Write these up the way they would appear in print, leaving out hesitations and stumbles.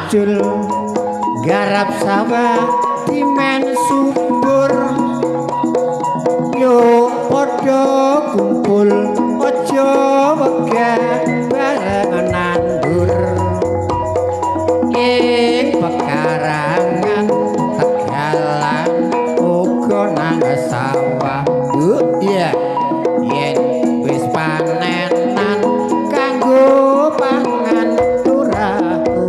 macul garap sawah dimen subur yo padha kumpul aja wegah bareng nandur ing pekarangan tegalan uga nang sawah iya yen wis panenan kanggo pangan ura-ura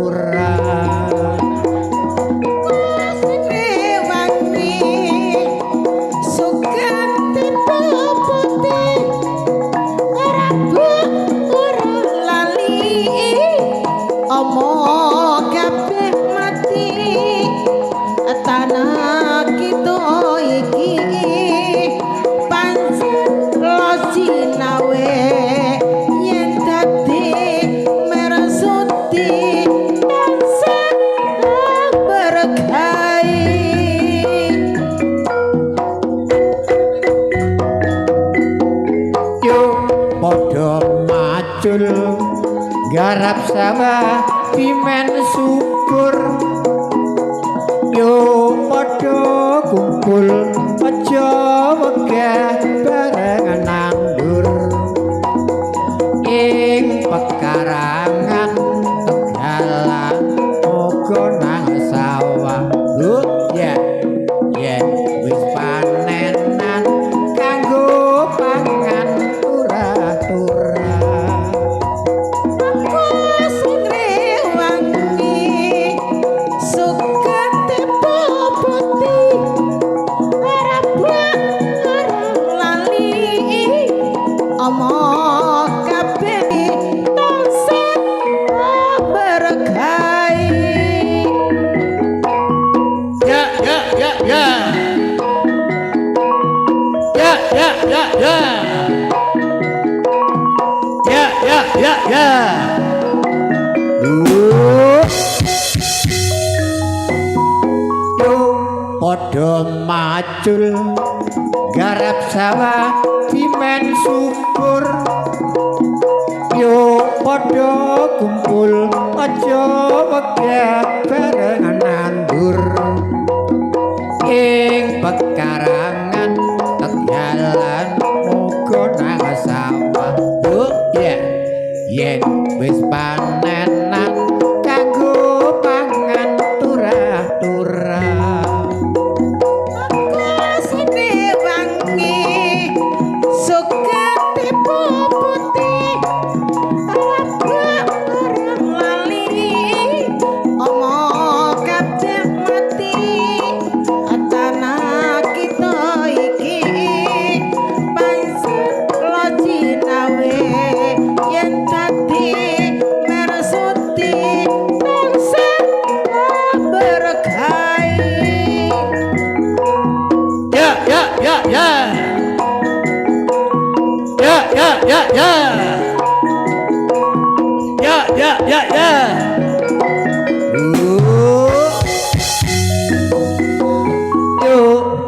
garap sawah dimen subur yo padha kumpul aja wegah bareng nandur ing pekarangan tegalan uga nang sawah ya yen wis panenan kanggo pangan ura-ura padha macul garap sawah dimen subur yo padha kumpul aja wegah bareng nandur ing pekarangan tegalan uga nang sawah ya yen wis panenan kanggo pangan tura-tura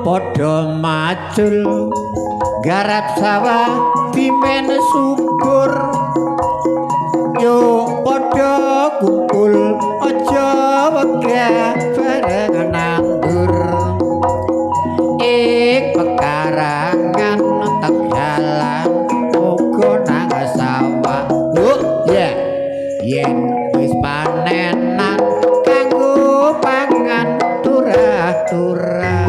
padha macul garap sawah dimen subur yo padha kumpul aja wegah bareng nandur ing pekarangan tegalan uga nang sawah ya yen wis panenan kanggo pangan tura-tura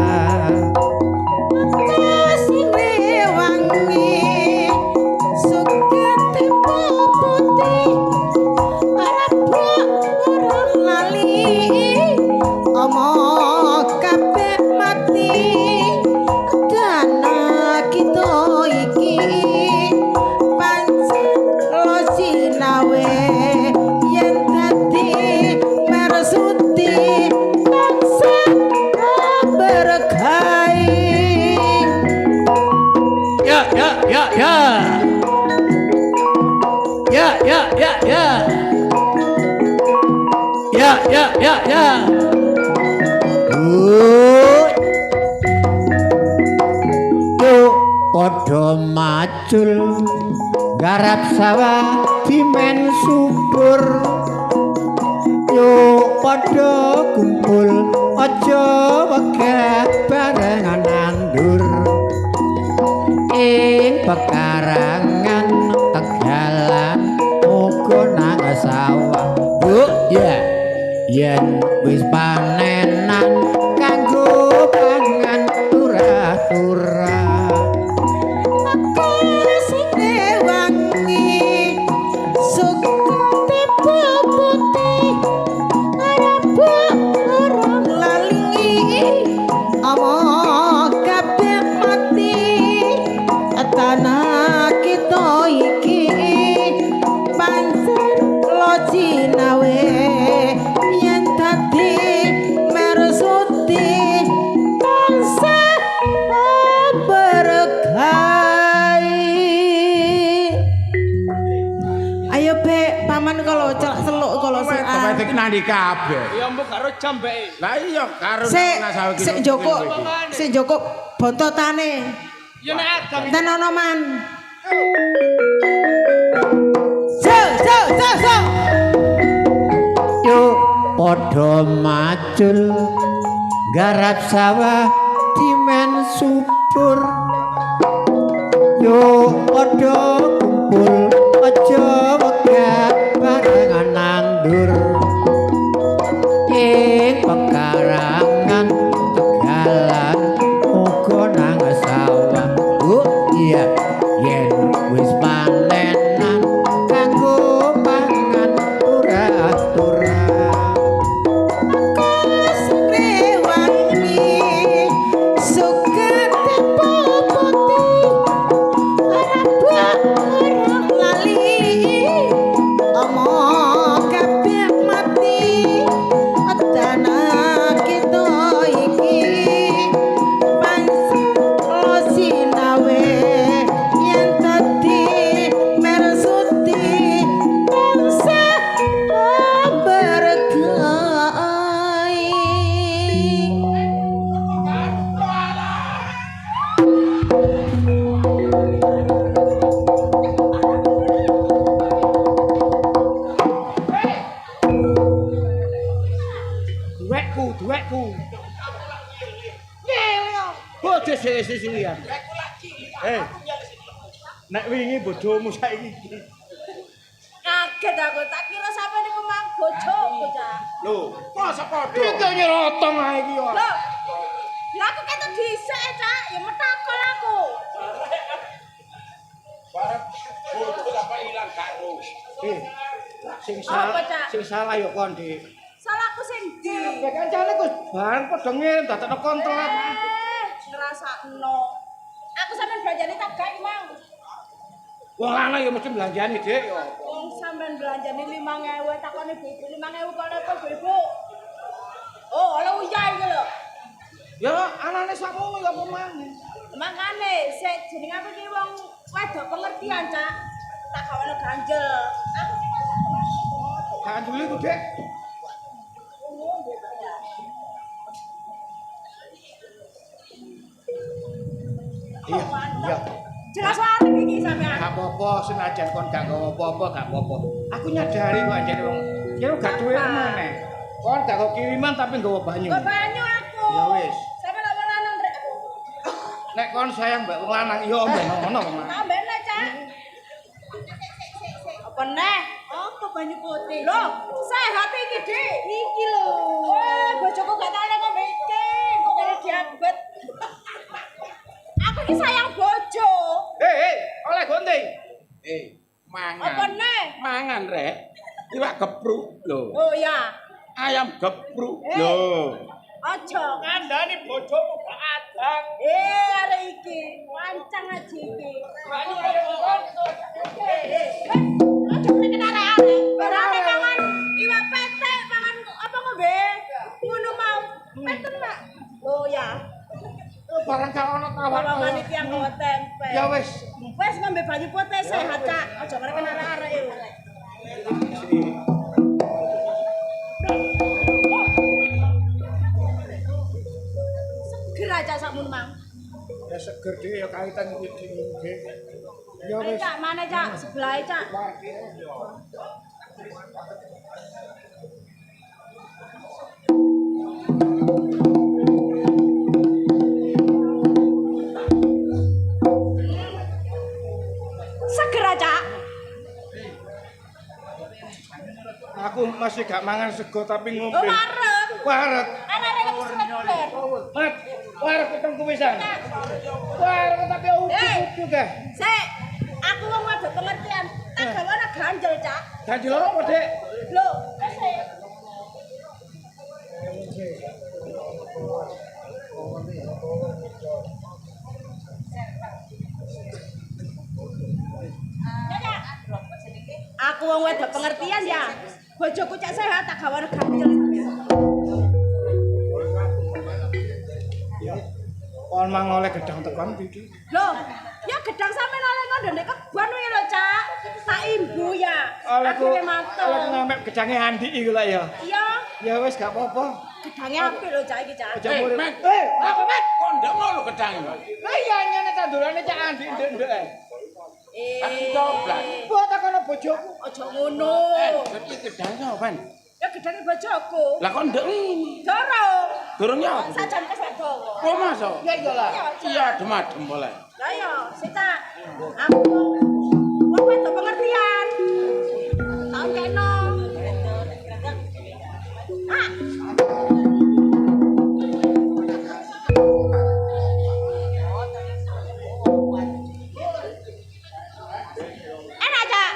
padha macul garap sawah dimen subur yo padha kumpul aja wegah barengan nandur ing pekarangan Tegalan uga nang sawah bu ya yen wis panenan kanggo pangan turah-turah nandi kabeh. Ya mbok karo jambeke. Lah iya karo ngasawe iki. Sik njoko bontotane. Ya nek agam. Dan ono man. So. yuk padha macul garap sawah dimen subur yuk padha kumpul aja wegah barengan nandur ing pekarangan Tegalan uga nang sawah iya yen wis panenan kanggo pangan turah-turah duwekku. Bojo sesuk-sesukian. Nek wingi bojomu saiki iki. Kaget aku, tak kira sampe niku mang bojoku, Cak. Lho, masa padha? Iki nyerotong ae iki yo. Lho. Lah aku ketok dhisik, Cak, ya metakon aku. Barep bojo apa ilang karo. Sing salah yo kon, Dik. Salahku sing ndi? Kabeh kancane Gus bareng padha ngirim dadekno kontrak. Ngrasakno. Aku sampean belanjane tak gak mang. Wong lanang yo mesti belanjani, Dik yo. Wong sampean belanjane 5.000 takone ibu 5.000 kok lepo ibu. Oh, ala uyah iki lho. Ya anane sakmono ya apa maneh. Makane sik jeneng aku iki wong wedok pengertian, Cak. Tak gawe ganjel. Aku ki Ganjel iku, Dik. Iya. jelas wae iki sampean. Gak apa-apa senajan kon gak nggawa apa-apa gak apa-apa. Aku nyadari kok anjene wong. Ya gak duwe maneh. Kon gak kok kiriman tapi nggawa banyu. Nggawa banyu aku. Ya wis. Sampeyan apa lanang rek. Nek kon sayang mbak wong lanang ya omben ngono Mas. Ambene, Cak. Apa neh? Apa banyu putih? Lho, sehat iki, Dik. Iki lho. Oh, bojoku gak tau ngombe iki. Kok kene diabet. Aku iki sayang bojo. Oleh gunting. Mangan. Apa neh? Mangan rek. Iwak gepruk lho. Oh ya. Ayam gepruk lho. Aja Kandhane bojomu gak adang. arek iki wancang aja iki. Aja nek arek-arek. Barane mangan iwak petek, mangan apa ngombe? Ngono mau. Peten, Mak. Oh ya. Barang gak ono tawar. Mangan iki yang nggawa tempe. Ya wis. Wes ngombe banyu putih sehat, Cak. Aja ngarep arek-arek yo. Seger aja sakmun, Mang. Ya seger dhewe ya kaitan iki nggih. Ya Ayo, wis. Cak, mana, Cak? Sebelah, Cak. gak mangan sego tapi Oh, ngombe. wareg. Wareg. Arek-arek lagi seret. Mat, wareg ketemu pisan. Wareg tapi ujuk-ujuk ga. Sik, aku wong wedok pengertian. Tak gawane ganjel, Cak. Ganjel apa, Dek? Lho, sik. Aku wong wedok pengertian ya. Bojoku cak sehat tak gawane ganjel. Kon mang oleh gedang tekan iki. Lho, ya gedang sampean oleh ngono ndek kebon kuwi lho, Cak. Tak imbu ya. Olehku Akhire mantel. oleh ngamek gedange Andi iki lho ya. Iya, Ya wis gak apa-apa. gedange apik lho, Cak iki, Cak. Aja murid. Mek. Apa, Mek? Kok ndak ngono gedang. Lah iya nyene tandurane cak Andi ndek-ndek. Aku coblas. Buat takono bojoku. Aja ngono. Iki gedang sampean. Ya gedange bojoku. Lah kok ndak ngene? Dorong. Durungnya apa? Sajan kes gak dawa. Oh, masa? Ya iyalah. Iya, adem-adem boleh. Lah ya, Sita. Aku wong wedok pengertian. Tak kena. Ah. Enak, Cak.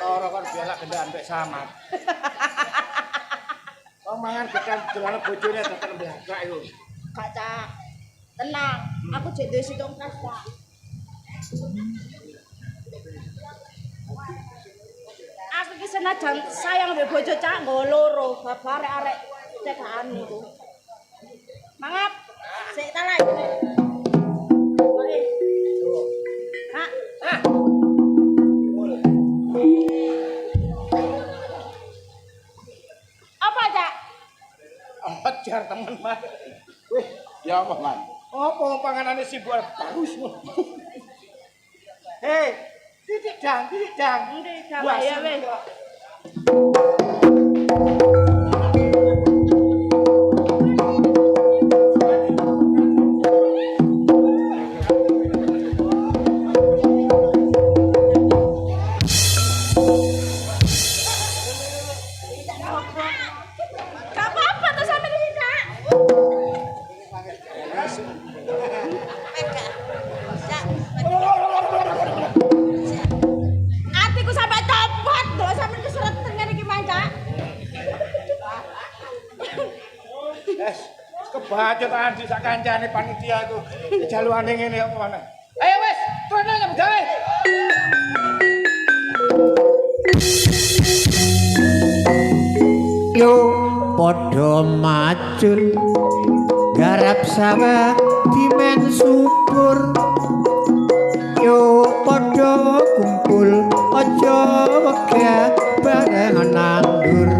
Ora kon bialak gendaan mek samar. Wong mangan gedang delane bojone tekan blagak iku. Kak, Cak. Tenang, aku jek duwe situng kas, Cak. Aku iki senajan sayang mbek bojo Cak nggo loro, babar arek cegahan niku. Mangap. Sik ta lek. Kak. Apa, Cak? Ajar temen mah. Wih, Ya apa, Man? apa panganane sibuk bagus. Hei, titik dang. Ndi gawe ya wis. Gak apa-apa tuh sampe iki, Kak. Atiku sampe copot, lho sampe keseret tengen iki Cak. Yes, kebacut Andi sak kancane panitia iku. Jaluane ngene apa mana? Ayo wis, turun nyem gawe. Yo padha macul garap sawah dimen subur. Yo padha kumpul aja wegah bareng nandur.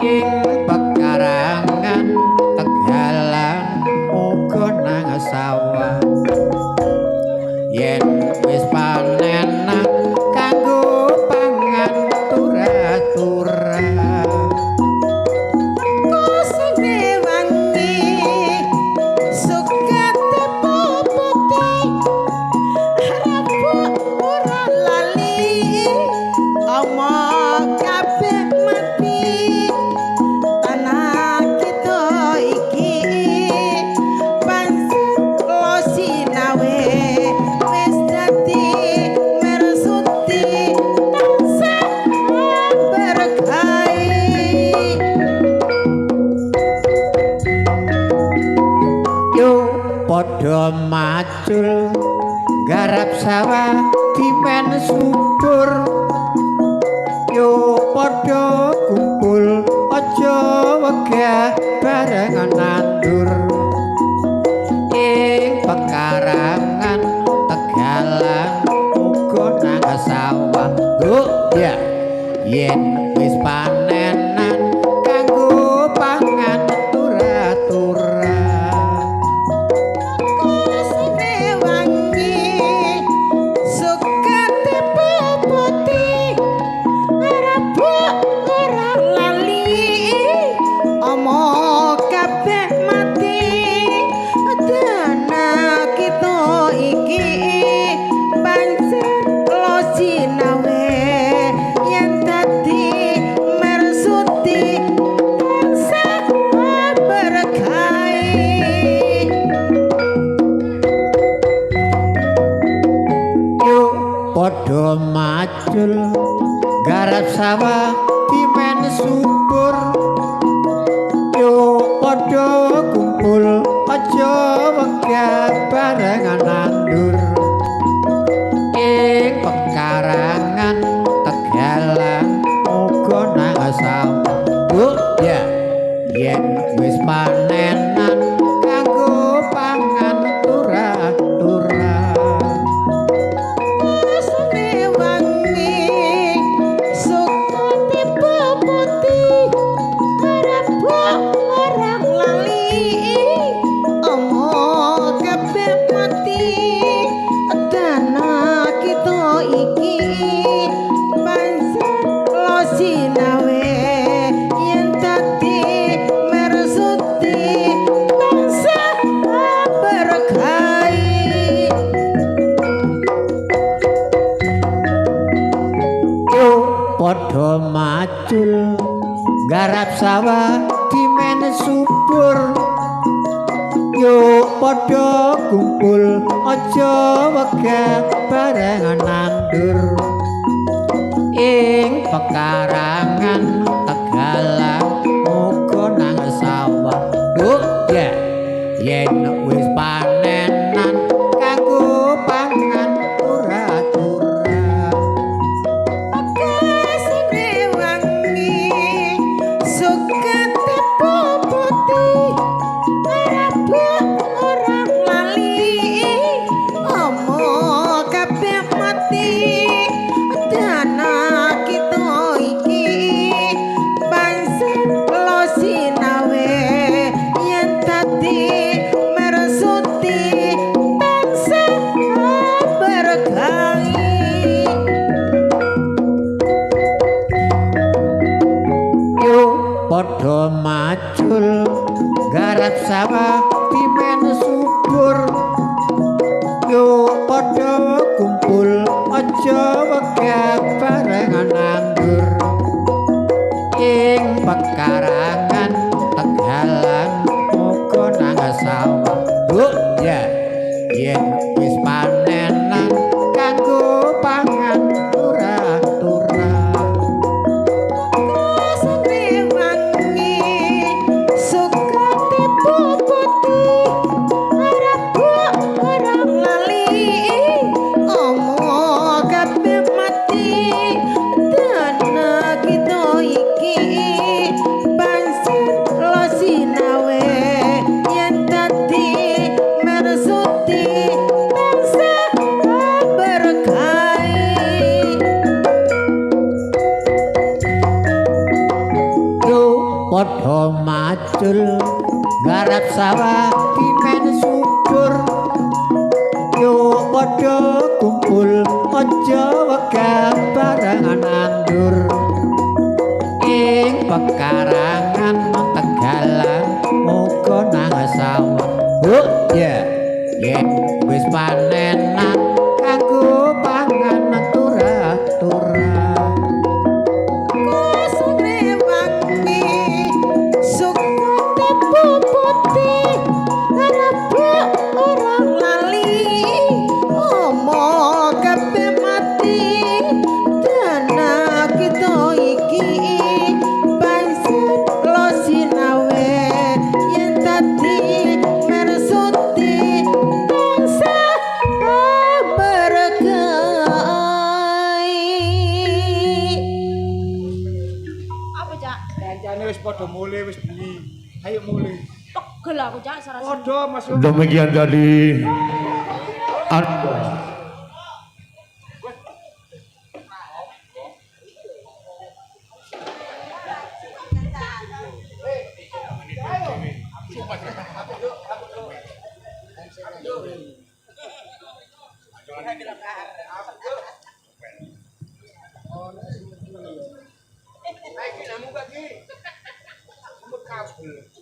Ing pekarangan Tegalan uga nang sawah. Yen wis panenan kanggo pangan turah-turah. Kosine wangi sukate putih harap ora lali omong kabeh mati tanah kita iki pancen lo sinawe wis dadi mersuti tansah berkahi. Yo padha macul garap sawah dimen subur. Yo padha kumpul aja wegah bareng nandur. Ing pekarangan Tegalan uga nang sawah. Oh ya, yen wis panenan kanggo pangan turah-turah. Kosine wangi sukate putih harap ora lali omong kabeh mati tanah kita iki pancen lo sinawe yen dadi garap sawah dimen subur yo padha kumpul aja wegah barengan nandur ing pekarangan Tegalan uga nang sawah ya yen wis panenan kanggo pangan turah-turah padha macul garap sawah dimen subur yo padha kumpul aja wegah barengan nandur ing pekarangan Tegalan uga nang sawah ya yen wis panenan kanggo pangan turah-turah padha macul garap sawah dimen subur yo padha kumpul aja wegah barengan nandur ing pekarangan Tegalan uga nang sawah ya yen wis panenan kanggo pangan turah-turah padha macul garap sawah dimen subur yo padha kumpul aja wegah barengan nandur ing pekarangan Tegalan uga nang sawah ya yen wis panenan kanggo pangan turah-turah wis padha mulih wis bengi. Ayo mulih. Pegel aku Cak sarasa. Padha Mas. Demikian tadi Ayo namu kaki. Semut kabel.